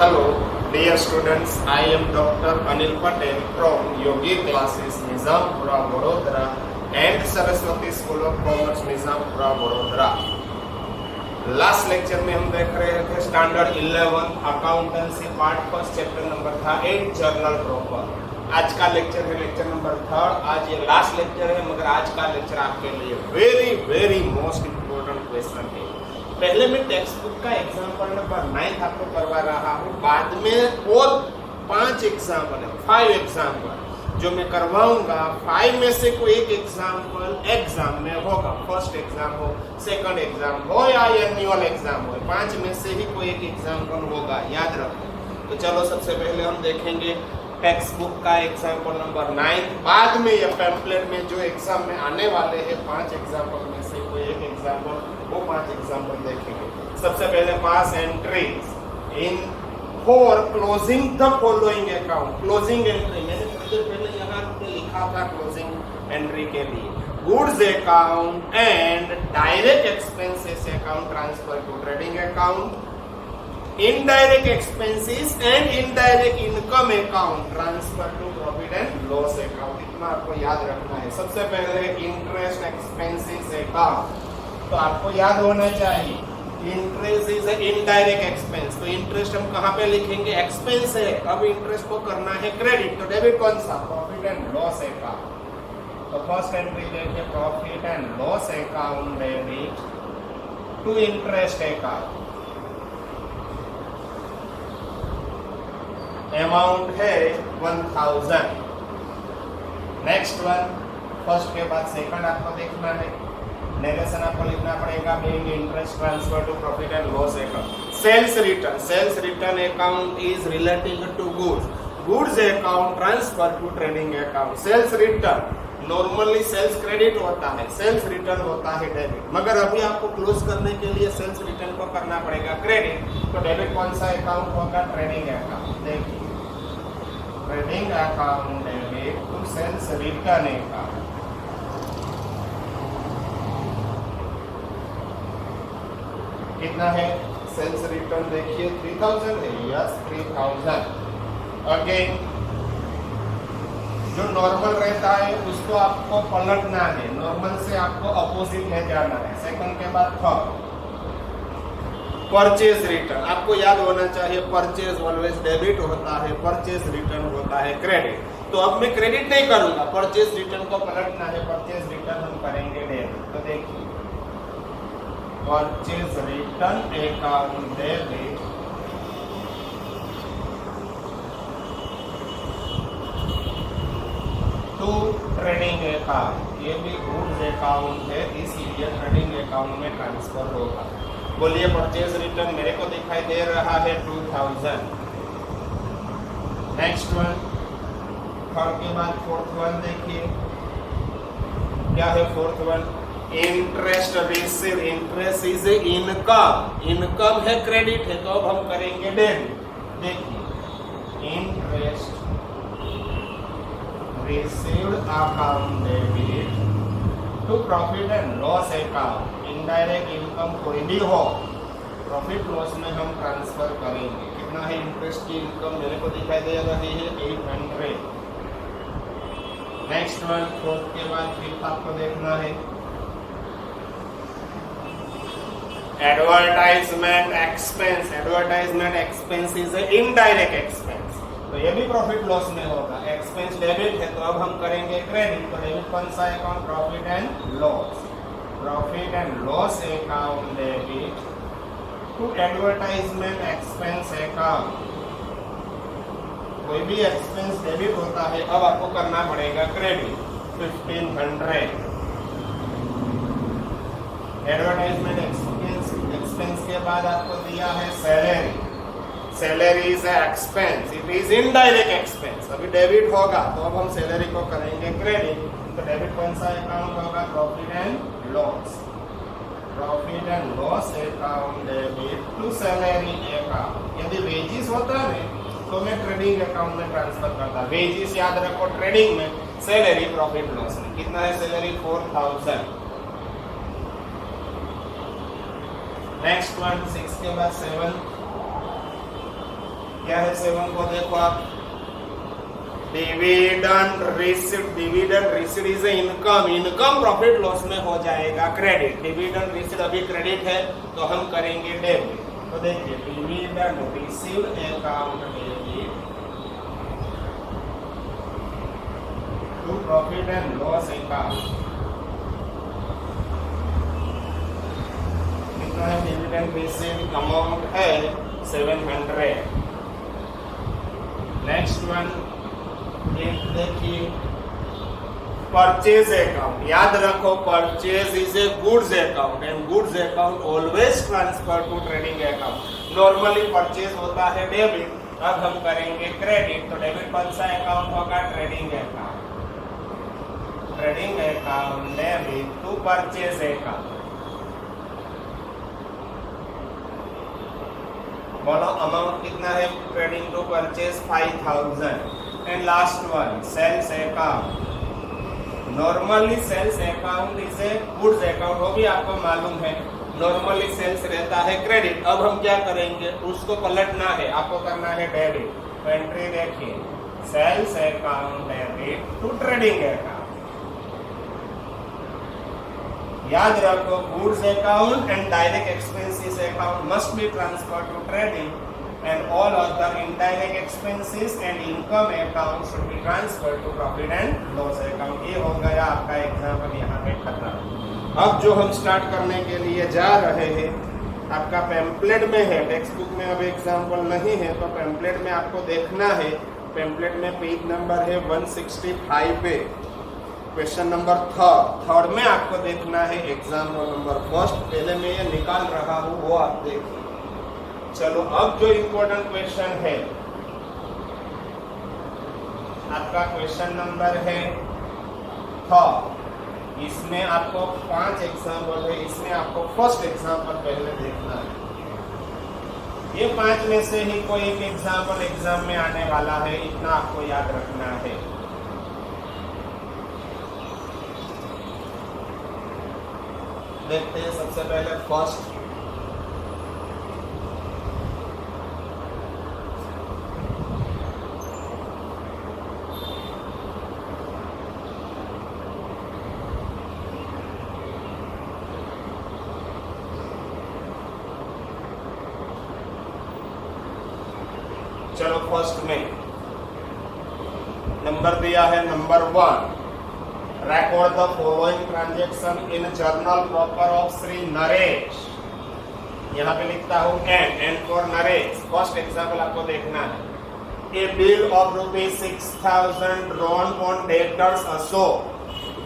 Hello, dear students. I am Dr. Anil Patel from Yogi Classes, Nizampura, Vadodara, and Saraswati School of Commerce, Nizampura, Vadodara. Last lecture में हम देख रहे थे standard 11 accountancy part first chapter number था 8 journal proper. आज का lecture है lecture number 3। आज ये लास्ट लेक्चर है, मगर आज का लेक्चर आपके लिए very very most important question है। पहले मैं टेक्स्ट बुक का एग्जाम्पल नंबर 9 आपको करवा रहा हूँ, बाद में और 5 एग्जाम्पल है, 5 एग्जाम्पल जो मैं करवाऊंगा। 5 में से कोई एक एग्जाम्पल एग्जाम में होगा, फर्स्ट एग्जाम हो, सेकंड एग्जाम हो या एनुअल एग्जाम हो, 5 में से ही कोई एक एग्जाम्पल होगा, याद रखो। तो चलो सबसे पहले हम देखेंगे टेक्स्ट बुक का एग्जाम्पल नंबर 9। बाद में या पैम्पलेट में जो एग्जाम में आने वाले हैं 5 एग्जाम्पल में से कोई एक एग्जाम्पल, वो 5 एग्जाम्पल देखेंगे। सबसे पहले pass entries in for closing the following account. Closing entry मैंने थोड़ी देर पहले यहाँ लिखा था क्लोजिंग एंट्री के लिए goods account and direct expenses account transfer to trading account, indirect expenses and indirect income account transfer to profit and loss account. इतना आपको याद रखना है। सबसे पहले इंटरेस्ट एक्सपेंसेस अकाउंट, तो आपको याद होना चाहिए इंटरेस्ट इज इनडायरेक्ट एक्सपेंस। तो इंटरेस्ट हम कहाँ पे लिखेंगे? एक्सपेंस है, अब इंटरेस्ट को करना है क्रेडिट, तो डेबिट कौन सा? Profit and loss account. तो फर्स्ट एंट्री देखिए profit and loss account debit to interest account. Amount है 1000। नेक्स्ट वन, फर्स्ट के बाद सेकंड आपको देखना है। नेगेशन आपको लिखना पड़ेगा being interest transfer to profit and loss account. Sales return account is relating to goods account transfer to trading account. Sales return normally sales credit होता है, सेल्स रिटर्न होता है डेबिट, मगर अभी आपको क्लोज करने के लिए सेल्स रिटर्न को करना पड़ेगा क्रेडिट। तो डेबिट कौन सा अकाउंट होगा? Trading account. देखिए trading account debit to sales return account. कितना है सेल्स रिटर्न? देखिए 3000 है, यस 3000। अगेन जो नॉर्मल रहता है उसको आपको पलटना है, नॉर्मल से आपको अपोजिट में जाना है। सेकंड के बाद थर्ड परचेज रिटर्न, आपको याद होना चाहिए परचेज ऑलवेज डेबिट होता है, परचेज रिटर्न होता है क्रेडिट। तो अब मैं क्रेडिट नहीं करूंगा, परचेज रिटर्न को पलटना है, परचेज रिटर्न हम करेंगे डेबिट। तो देखिए purchase return account debit to trading account. ये भी गुड्स अकाउंट है, इसलिए ट्रेडिंग अकाउंट में ट्रांसफर होगा। बोलिए परचेज रिटर्न मेरे को दिखाई दे रहा है 2000। नेक्स्ट वन, थर्ड के बाद फोर्थ वन देखिए क्या है fourth one? Interest receive. Interest is income, income है क्रेडिट है, तो अब हम करेंगे डेबिट। देखिए interest received account debit to profit and loss account. Indirect income कोई भी हो, प्रॉफिट लॉस में हम ट्रांसफर करेंगे। कितना है इंटरेस्ट की इनकम? मेरे को दिखाई दे रही है 800। नेक्स्ट वन, फोर्थ के बाद फिफ्थ आपको देखना है advertisement expense. Advertisement expense is indirect expense, तो ये भी प्रॉफिट लॉस में होगा। एक्सपेंस डेबिट है, तो अब हम करेंगे क्रेडिट। तो डेबिट कौन सा account? Profit and loss. Profit and loss account debit to advertisement expense account. कोई भी एक्सपेंस डेबिट होता है, अब आपको करना पड़ेगा क्रेडिट 1500। एडवर्टाइजमेंट एक्सपेंस के बाद आपको दिया है salary. Salary is expense, it is indirect expense. अभी डेबिट होगा, तो अब हम सैलरी को करेंगे क्रेडिट। तो डेबिट कौन सा अकाउंट होगा? Profit and loss. Profit and loss account debit to salary account. यदि वेजिस होता है तो मैं ट्रेडिंग अकाउंट में ट्रांसफर करता। वेजिस याद रखो ट्रेडिंग में, सैलरी प्रॉफिट लॉस में। कितना है सैलरी? 4000। नेक्स्ट वन 6 के बाद 7 क्या है 7 को देखो आप, dividend received is income profit loss में हो जाएगा क्रेडिट। डिविडेंड रिसीव्ड अभी क्रेडिट है तो हम करेंगे डेबिट। तो देखिए dividend received account debit to profit and loss account. कितना है डिविडेंड रिसीव्ड, अमाउंट है 700। नेक्स्ट वन देखिए परचेज अकाउंट। याद रखो purchase is a goods account and goods account always transfer to trading account. Normally purchase होता है debit, अब हम करेंगे क्रेडिट। तो डेबिट कौन सा अकाउंट होगा, trading account. Trading account debit to purchase account. बोलो अमाउंट कितना है trading to purchase 5000। And last one sales account. Normally sales account is a goods account, वो भी आपको मालूम है। नॉर्मली सेल्स रहता है क्रेडिट, अब हम क्या करेंगे उसको पलटना है, आपको करना है डेबिट। तो एंट्री देखिए sales account debit to trading account. याद रखो goods account and direct expenses account must be transferred to trading and all other indirect expenses and income account should be transferred to profit and loss account। ये हो गया आपका example यहाँ पे खत्म। अब जो हम स्टार्ट करने के लिए जा रहे हैं आपका पैम्पलेट में है, टेक्स्ट बुक में अब एग्जाम्पल नहीं है, तो पैम्पलेट में आपको देखना है। पैम्पलेट में पेज नंबर है 165 पे, क्वेश्चन नंबर थर्ड में आपको देखना है एग्जाम्पल नंबर फर्स्ट। पहले मैं ये निकाल रहा हूँ वो आप देखिए। चलो अब जो इम्पोर्टेंट क्वेश्चन है आपका क्वेश्चन नंबर है थर्ड। इसमें आपको 5 एग्जाम्पल है, इसमें आपको फर्स्ट एग्जाम्पल पहले देखना है। ये 5 में से ही कोई एक एग्जाम्पल एग्जाम में आने वाला है, इतना आपको याद रखना है। देखते हैं सबसे पहले फर्स्ट। चलो फर्स्ट में नंबर दिया है number 1, record the following transaction in journal proper of Shri Naresh. यहाँ पे लिखता हूँ and for Naresh. First example आपको देखना है। ए bill of ₹6,000 drawn on debtors Ashok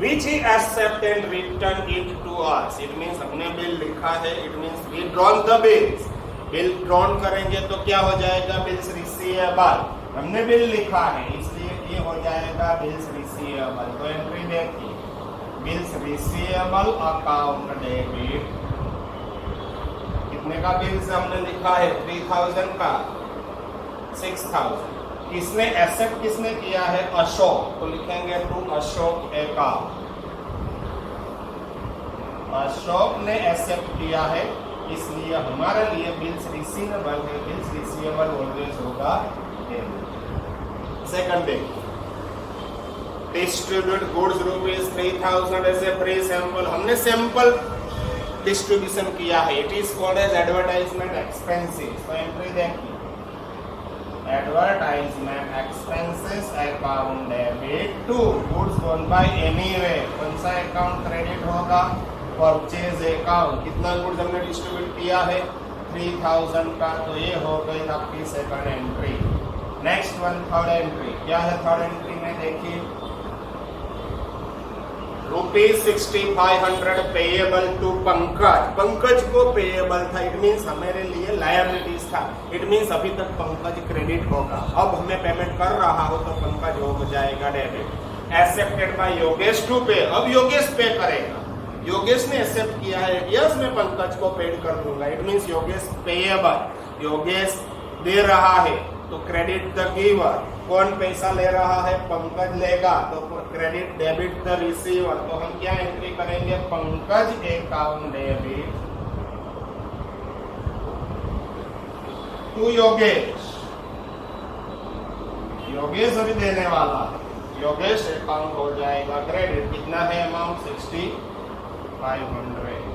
which he accept and return it to us। It means हमने बिल लिखा है, it means we drawn the bills। Bill drawn करेंगे तो क्या हो जाएगा, बिल्स रिसीवेबल। हमने बिल लिखा है इसलिए ये हो जाएगा बिल्स रिसीवेबल। तो एंट्री देखिए बिल्स रिसीवेबल अकाउंट डेबिट। कितने का बिल्स हमने लिखा है, 3000 का 6000। किसने एक्सेप्ट किसने किया है, अशोक। तो लिखेंगे टू अशोक अकाउंट। अशोक ने एक्सेप्ट किया है इसलिए हमारे लिए बिल्स रिसीवेबल है। बिल्स रिसीवेबल ऑलवेज होगा debit. Second day distribute goods ₹3000 as a free sample. हमने सैंपल डिस्ट्रीब्यूशन किया है, it is called as advertisement expenses. तो एंट्री देखिए advertisement expenses account debit to goods gone by anyway. कौन सा account credit होगा, purchase account. कितना goods हमने डिस्ट्रीब्यूट किया है, 3000 का। तो ये हो गई आपकी second entry. Next one third entry. क्या है थर्ड एंट्री में देखिए ₹6500 पेएबल टू पंकज। पंकज को पेएबल था, इट मींस हमारे लिए लायबिलिटीज था। इट मींस अभी तक पंकज क्रेडिट होगा, अब हमें पेमेंट कर रहा हो तो पंकज हो जाएगा debit. Accepted by Yogesh to pay. अब योगेश पे करेगा, योगेश ने एक्सेप्ट किया है, यस मैं पंकज को पेड कर दूंगा। It means Yogesh payable. Yogesh दे रहा है तो क्रेडिट द गिवर। कौन पैसा ले रहा है, पंकज लेगा, तो क्रेडिट डेबिट द रिसीवर। तो हम क्या एंट्री करेंगे, Pankaj account debit to Yogesh. Yogesh अभी देने वाला है, योगेश अकाउंट हो जाएगा क्रेडिट। कितना है अमाउंट? 6500।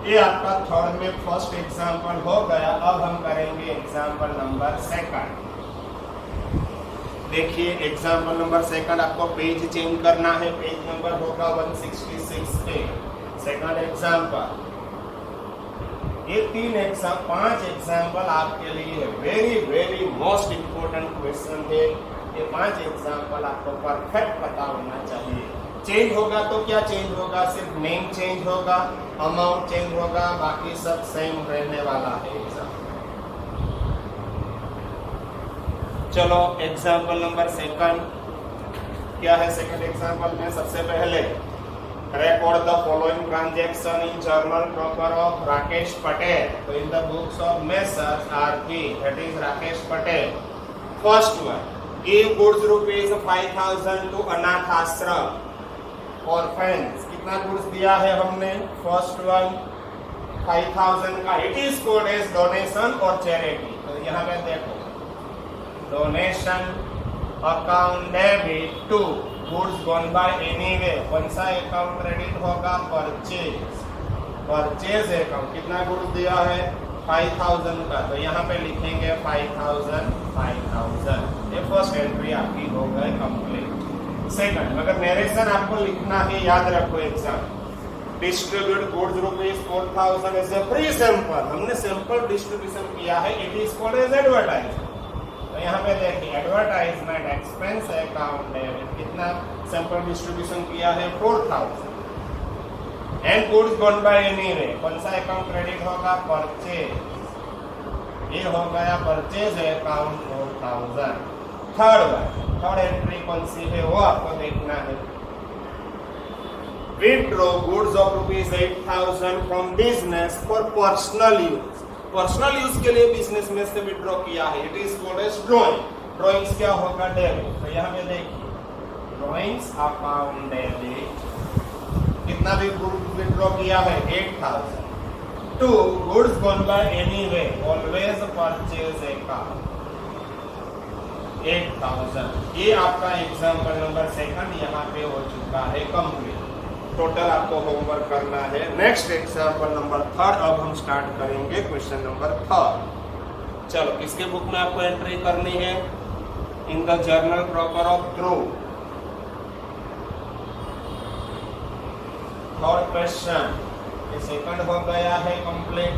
ये आपका थर्ड में फर्स्ट एग्जाम्पल हो गया। अब हम करेंगे एग्जाम्पल नंबर सेकंड। देखिए एग्जाम्पल नंबर सेकंड, आपको पेज चेंज करना है, पेज नंबर होगा 166 पे। सेकंड एग्जाम्पल, ये 5 एग्जाम्पल आपके लिए very very most important question है। ये 5 एग्जाम्पल आपको परफेक्ट पता होना चाहिए। चेंज होगा तो क्या चेंज होगा? सिर्फ नेम चेंज होगा, अमाउंट चेंज होगा, बाकी सब सेम रहने वाला है एग्जाम। चलो एग्जाम्पल नंबर सेकंड क्या है? सेकंड एग्जाम्पल में सबसे पहले record the following transaction in journal proper of Rakesh Patel. So in the books of Messrs. R.P. that is Rakesh Patel. First one, give goods rupees 5000 to अनाथ आश्रम orphans. कितना goods दिया है हमने? First one 5000 का। It is called as donation और charity. तो यहाँ पे देखो, donation account debit to goods gone by anyway. कौन सा अकाउंट क्रेडिट होगा? Purchase account. कितना गुड्स दिया है? 5000 का। तो यहाँ पे लिखेंगे 5000। ये फर्स्ट एंट्री आपकी हो गई कंप्लीट। सेकंड, अगर नरेशन आपको लिखना है, याद रखो exam, distribute goods rupees 4000 as a free sample. हमने सैंपल डिस्ट्रीब्यूशन किया है, it is called as advertisement. तो यहाँ पे देखिए एडवर्टाइजमेंट एक्सपेंस अकाउंट डेबिट। कितना सैंपल डिस्ट्रीब्यूशन किया है? 4000। And goods gone by anyway, कौन सा अकाउंट क्रेडिट होगा? परचेज। ये हो गया परचेज अकाउंट 4000। थर्ड एंट्री कौन सी है वो आपको देखना है। Withdraw goods of rupees 8000 from business for personal use. Personal use के लिए बिजनेस में से विथड्रॉ किया है, it is called as drawing. Drawings क्या होगा? डेबिट। तो यहाँ पे देखिए ड्रॉइंग्स अकाउंट डेबिट। कितना भी गुड्स विथड्रॉ किया है? 8000 to goods gone by anyway always purchase account 8000। ये आपका एग्जाम्पल नंबर सेकंड यहाँ पे हो चुका है कंप्लीट। टोटल आपको होमवर्क करना है। नेक्स्ट एग्जाम्पल नंबर थर्ड, अब हम स्टार्ट करेंगे क्वेश्चन नंबर थर्ड। चलो किसके बुक में आपको एंट्री करनी है? In the journal proper of Dhruv. Third question, ये सेकंड हो गया है कंप्लीट।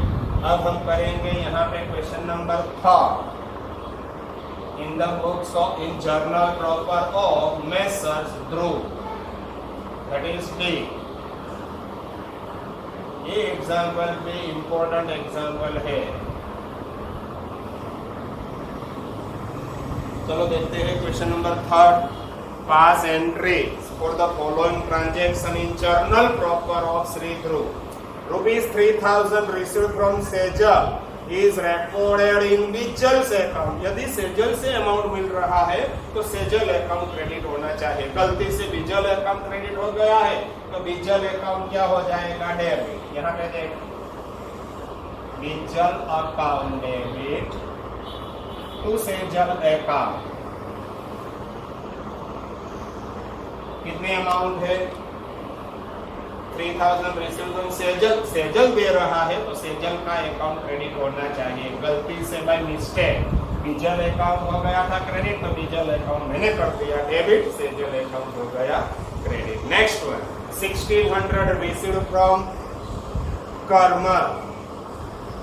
अब हम करेंगे यहाँ पे question number third. In the books of in journal proper of messrs Dhruv, that is D। ये एग्जाम्पल भी इंपॉर्टेंट एग्जाम्पल है। चलो देखते हैं question number third. Pass entry for the following transaction in journal proper of Shri Dhruv. Rupees 3000 received from Sejal is recorded in whistles account. यदि सेजल से amount मिल रहा है तो सेजल अकाउंट क्रेडिट होना चाहिए। गलती से विजल अकाउंट क्रेडिट हो गया है तो विजल अकाउंट क्या हो जाएगा? डेबिट। यहाँ पे देख, Vijal account debit to Sejal account. कितनी अमाउंट है? 3000 रिसीव फ्रॉम सेजल। सेजल दे रहा है तो सेजल का अकाउंट क्रेडिट होना चाहिए। गलती से बाय मिस्टेक विजल अकाउंट हो गया था क्रेडिट, तो विजल अकाउंट मैंने कर दिया डेबिट, सेजल अकाउंट हो गया credit. Next one, 1600 received from colonel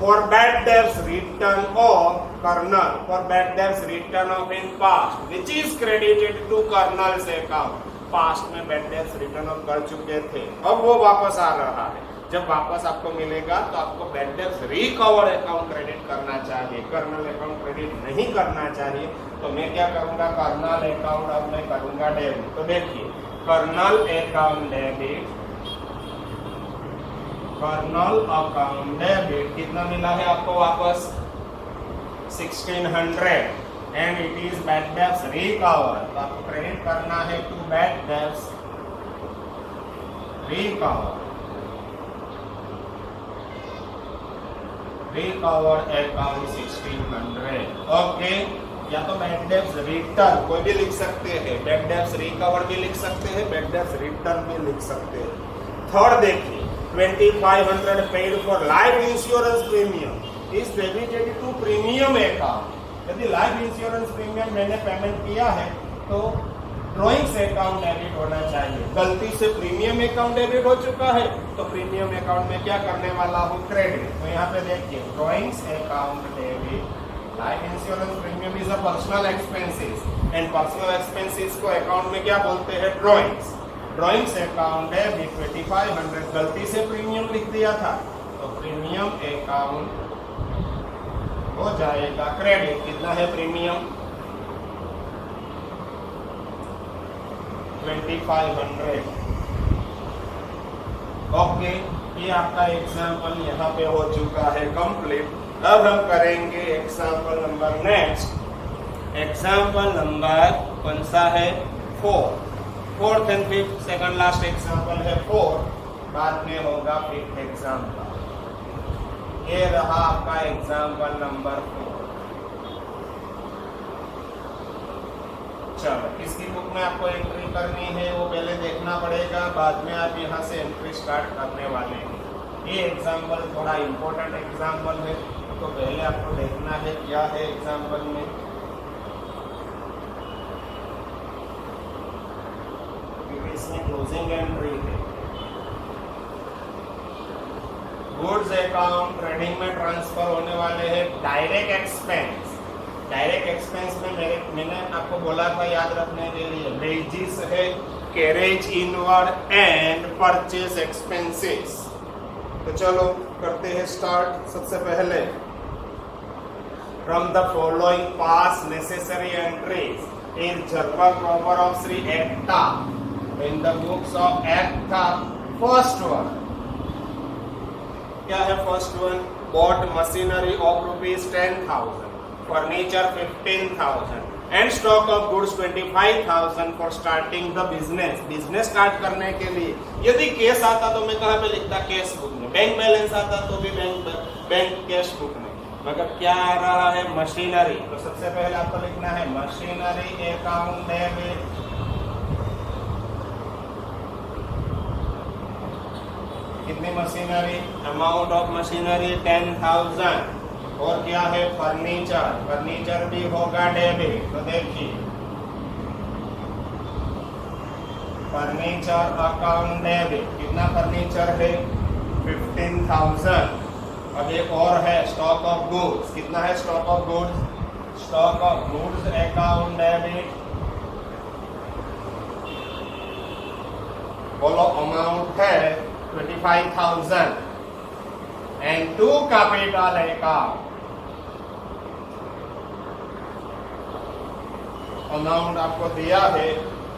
for bad debts written off colonel for bad debts written off in past which is credited to colonel's account. Past में bad debts written off कर चुके थे, अब वो वापस आ रहा है। जब वापस आपको मिलेगा तो आपको bad debts recover account credit करना चाहिए, कर्नल अकाउंट क्रेडिट नहीं करना चाहिए। तो मैं क्या करूंगा? कर्नल अकाउंट अब मैं करूंगा डेबिट। तो देखिए colonel account debit, colonel account debit कितना मिला है आपको वापस? 1600 and it is bad debts recover. तो आपको क्रेडिट करना है to bad debts recover, recover account 1600। Okay, या तो बैड डेब्ट्स रिटर्न कोई भी लिख सकते हैं, बैड डेब्ट्स रिकवर भी लिख सकते हैं, बैड डेब्ट्स रिटर्न भी लिख सकते हैं। थर्ड देखिए 2500 paid for life insurance premium is debited to premium account. यदि लाइफ इंश्योरेंस प्रीमियम मैंने पेमेंट किया है तो ड्रॉइंग्स अकाउंट डेबिट होना चाहिए। गलती से प्रीमियम अकाउंट डेबिट हो चुका है तो प्रीमियम अकाउंट में क्या करने वाला हूँ, क्रेडिट। तो यहाँ पे देखिए drawings account debit, life insurance premium is a personal expenses and personal expenses को अकाउंट में क्या बोलते हैं, ड्रॉइंग्स। ड्रॉइंग्स अकाउंट डेबिट 2500, गलती से प्रीमियम लिख दिया था तो प्रीमियम अकाउंट हो जाएगा क्रेडिट। कितना है प्रीमियम, 2500। ओके, ये आपका एग्जाम्पल यहाँ पे हो चुका है कंप्लीट। अब हम करेंगे example number next. Example number कौन सा है, 4th and 5th, second last example है 4, बाद में होगा 5th एग्जाम्पल। ये रहा आपका एग्जाम्पल नंबर 4। चलो, किसकी बुक में आपको एंट्री करनी है वो पहले देखना पड़ेगा, बाद में आप यहाँ से एंट्री स्टार्ट करने वाले हैं। ये एग्जाम्पल थोड़ा इम्पोर्टेंट एग्जाम्पल है तो पहले आपको देखना है क्या है एग्जाम्पल में। क्योंकि इसमें क्लोजिंग एंट्री है। गुड्स अकाउंट ट्रेडिंग में ट्रांसफर होने वाले हैं डायरेक्ट एक्सपेंस। डायरेक्ट एक्सपेंस में मैंने आपको बोला था याद रखने के लिए, वेजेस है, carriage inward and purchase expenses. तो चलो करते हैं स्टार्ट। सबसे पहले from the following pass necessary entries in journal proper of Shri Ekta in the books of Ekta. First one क्या है, first one, bought machinery of ₹10,000, furniture 15,000 and stock of goods 25,000 for starting the business. Business start करने के लिए यदि cash आता तो मैं कहाँ पे लिखता, कैश बुक में। बैंक बैलेंस आता तो भी बैंक कैश बुक में। मगर क्या आ रहा है, मशीनरी। तो सबसे पहले आपको लिखना है मशीनरी अकाउंट डेबिट। कितनी मशीनरी, अमाउंट ऑफ मशीनरी 10,000। और क्या है, फर्नीचर, फर्नीचर भी होगा डेबिट। तो देखिए फर्नीचर अकाउंट डेबिट, कितना फर्नीचर है, 15,000। अब एक और है स्टॉक ऑफ गुड्स, कितना है stock of goods, stock of goods account debit. बोलो अमाउंट है 25,000 and to capital account. Amount आपको दिया है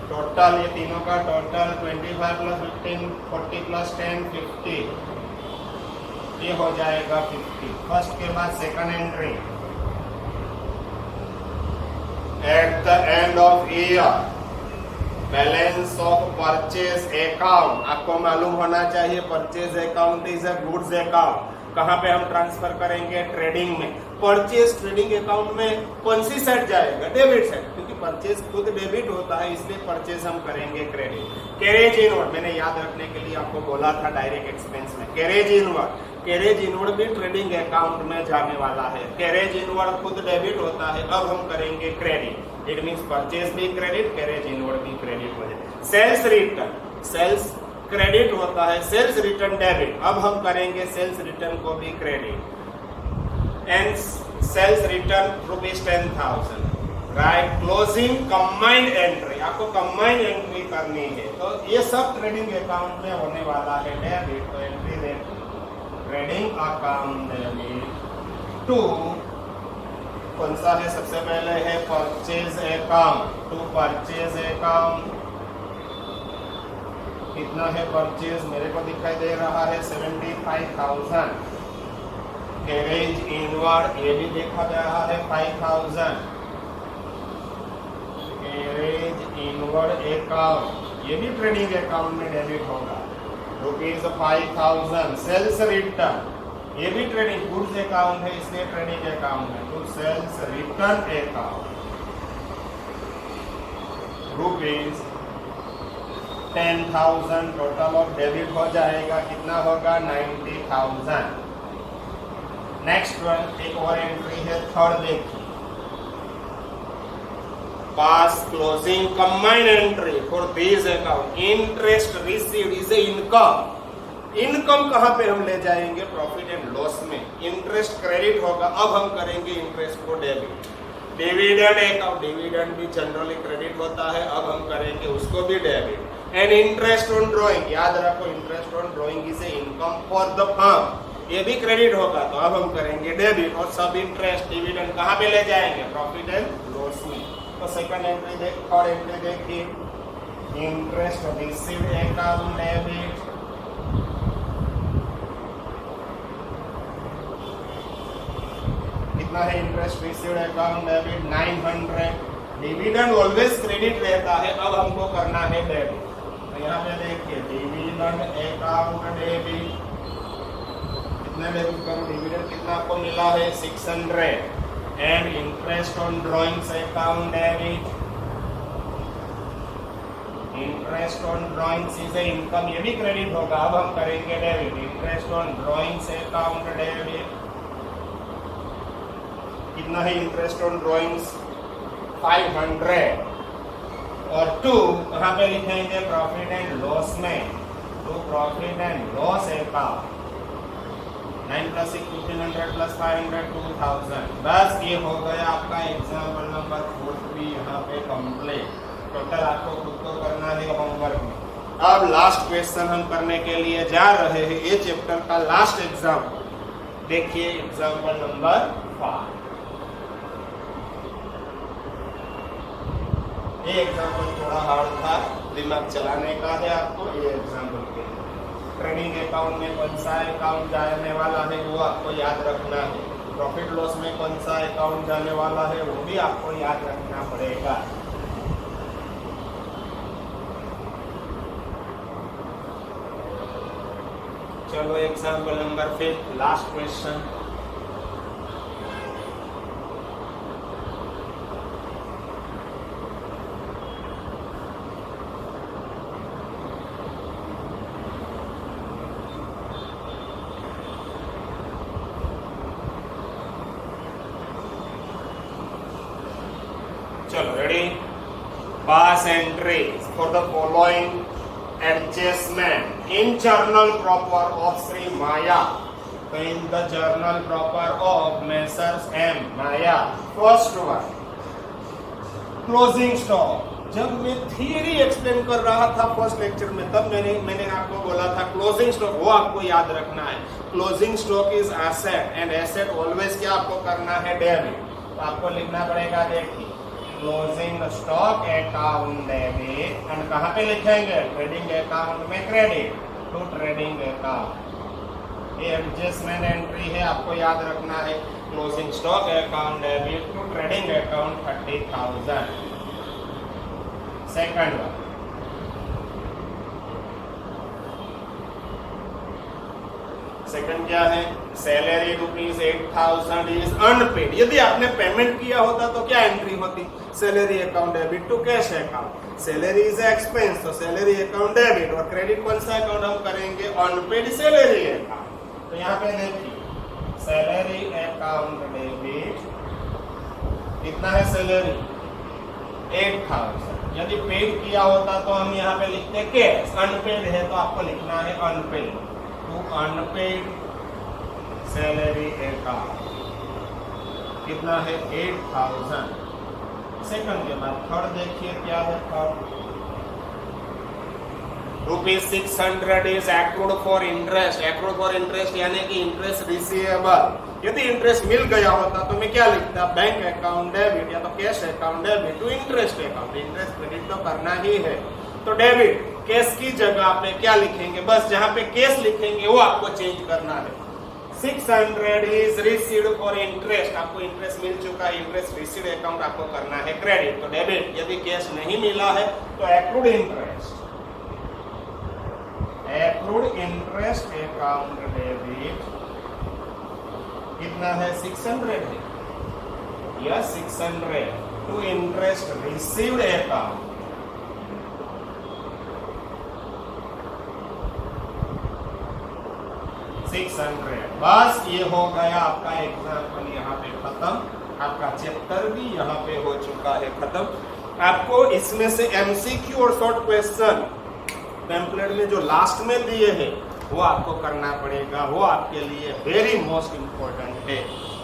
टोटल, ये तीनों का टोटल 25 + 15 40 + 10 50, ये हो जाएगा 50। फर्स्ट के बाद second entry, at the end of year balance of purchase account. आपको मालूम होना चाहिए purchase account is a goods account. कहाँ पे हम ट्रांसफर करेंगे, ट्रेडिंग में। परचेज ट्रेडिंग अकाउंट में कौन सी साइड जाएगा, डेबिट साइड, क्योंकि परचेज खुद डेबिट होता है इसलिए परचेज हम करेंगे क्रेडिट। कैरेज इनवर्ड मैंने याद रखने के लिए आपको बोला था डायरेक्ट एक्सपेंस में। कैरेज इनवर्ड, कैरेज इनवर्ड भी ट्रेडिंग अकाउंट में जाने वाला है। कैरेज इनवर्ड खुद डेबिट होता है, अब हम करेंगे क्रेडिट। इट मींस परचेज भी क्रेडिट, कैरेज इनवर्ड भी क्रेडिट हो जाए। सेल्स रिटर्न, सेल्स क्रेडिट होता है, सेल्स रिटर्न डेबिट, अब हम करेंगे सेल्स रिटर्न को भी credit. And sales return ₹10,000, right. Closing combined entry, आपको कंबाइंड एंट्री करनी है तो ये सब ट्रेडिंग अकाउंट में होने वाला है डेबिट। तो एंट्री दे ट्रेडिंग अकाउंट डेबिट टू, कौन सा है, सबसे पहले है purchase account, to purchase account. कितना है परचेज, मेरे को दिखाई दे रहा है 75,000। कैरेज इनवर्ड, ये भी देखा जा रहा है 5,000। कैरेज इनवर्ड अकाउंट, ये भी ट्रेडिंग अकाउंट में डेबिट होगा, ₹5,000। सेल्स रिटर्न, ये भी ट्रेडिंग गुड्स अकाउंट है इसलिए ट्रेडिंग अकाउंट है, तो sales return account rupees 10,000 total of debit हो जाएगा, कितना होगा 90,000। नेक्स्ट वन, एक और एंट्री है थर्ड, देखिए pass closing combined entry for this account, interest received is a income. Income कहां पे हम ले जाएंगे, प्रॉफिट एंड लॉस में। इंटरेस्ट क्रेडिट होगा, अब हम करेंगे इंटरेस्ट को डेबिट। डिविडेंड अकाउंट, डिविडेंड भी जनरली क्रेडिट होता है, अब हम करेंगे उसको भी debit. And interest on drawing, याद रखो interest on drawing is a income for the firm, ये भी क्रेडिट होगा, तो अब हम करेंगे डेबिट। और सब इंटरेस्ट डिविडेंड कहां पे ले जाएंगे, प्रॉफिट एंड लॉस में। तो सेकंड एंट्री देख, थर्ड एंट्री देखिए, इंटरेस्ट रिसीव्ड अकाउंट डेबिट, कितना है interest received account debit 900। Dividend always credit रहता है, अब हमको करना है डेबिट। तो यहाँ पे देखिए डिविडेंड अकाउंट डेबिट, कितने डेबिट करो, डिविडेंड कितना आपको मिला है 600। And interest on drawings account debit, interest on drawings is a income, ये भी क्रेडिट होगा, अब हम करेंगे debit. Interest on drawings account debit, कितना है इंटरेस्ट ऑन ड्रॉइंग्स 500। और 2 कहां पे लिखेंगे, प्रॉफिट एंड लॉस में। तो प्रॉफिट एंड लॉस अकाउंट 9 + 6 1500 + 500 2000। बस ये हो गया आपका एग्जाम्पल नंबर 4 भी यहाँ पे कंप्लीट। टोटल आपको खुद को करना है होमवर्क में। अब लास्ट क्वेश्चन हम करने के लिए जा रहे हैं, ये चैप्टर का लास्ट एग्जाम्पल देखिए, एग्जाम्पल नंबर 5। ये एग्जाम्पल थोड़ा हार्ड था, दिमाग चलाने का है आपको। ये एग्जाम्पल के ट्रेडिंग अकाउंट में कौन सा अकाउंट जाने वाला है वो आपको याद रखना है। प्रॉफिट लॉस में कौन सा अकाउंट जाने वाला है वो भी आपको याद रखना पड़ेगा। चलो एग्जाम्पल नंबर 5, लास्ट क्वेश्चन। चलो ready, pass entries for the following adjustment in journal proper of Sri Maya. So in the journal proper of Messrs M Maya, first one closing stock। जब मैं थियरी एक्सप्लेन कर रहा था first lecture में, तब मैंने आपको बोला था क्लोजिंग स्टॉक, वो आपको याद रखना है। Closing stock is asset and asset always क्या आपको करना है, डेबिट। तो आपको लिखना पड़ेगा, देखिए closing stock account debit, and कहां पे लिखेंगे, ट्रेडिंग अकाउंट में क्रेडिट टू ट्रेडिंग अकाउंट। ये एडजस्टमेंट एंट्री है, आपको याद रखना है। Closing stock account debit to trading account 30,000। Second one, second क्या है, सैलरी ₹8,000 इज अनपेड। यदि आपने पेमेंट किया होता तो क्या एंट्री होती, salary account debit to cash account. Salary is expense, तो सैलरी अकाउंट डेबिट, और क्रेडिट कौन सा अकाउंट हम करेंगे, अनपेड सैलरी अकाउंट। तो यहाँ पे देखिए सैलरी अकाउंट डेबिट, कितना है सैलरी 8,000। यदि पेड किया होता तो हम यहाँ पे लिखते कैश, अनपेड है तो आपको लिखना है unpaid to unpaid salary account, कितना है 8,000। सेकंड के बाद थर्ड देखिए क्या है, third ₹600 is accrued for interest. Accrued for interest यानी कि इंटरेस्ट रिसीवेबल। यदि इंटरेस्ट मिल गया होता तो मैं क्या लिखता, बैंक अकाउंट डेबिट या तो cash account debit to interest account. Interest credit तो करना ही है, तो डेबिट कैश की जगह पे क्या लिखेंगे, बस जहां पे कैश लिखेंगे वो आपको चेंज करना है। 600 इज रिसीव्ड फॉर इंटरेस्ट, आपको इंटरेस्ट मिल चुका है, इंटरेस्ट रिसीव्ड अकाउंट आपको करना है क्रेडिट, तो डेबिट। यदि कैश नहीं मिला है तो accrued interest, accrued interest account debit, कितना है 600 है, yes 600 to interest received account, 600। बस ये हो गया आपका एग्जाम्पल यहाँ पे खत्म, आपका चैप्टर भी यहाँ पे हो चुका है खत्म। आपको इसमें से एमसीक्यू और शॉर्ट क्वेश्चन टेम्पलेट में जो लास्ट में दिए हैं वो आपको करना पड़ेगा, वो आपके लिए वेरी मोस्ट इम्पोर्टेंट है।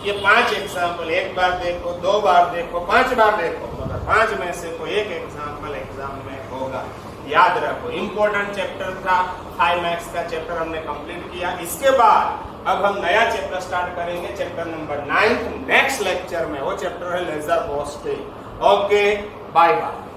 ये 5 एग्जाम्पल एक बार देखो, 2 बार देखो, 5 बार देखो, मगर 5 में से कोई एक एग्जाम्पल एग्जाम में होगा। याद रखो, इम्पोर्टेंट चैप्टर था, 5 मैथ्स का चैप्टर हमने कंप्लीट किया। इसके बाद अब हम नया चैप्टर स्टार्ट करेंगे, चैप्टर नंबर 9 नेक्स्ट लेक्चर में। वो चैप्टर है ledger posting. Okay, bye bye.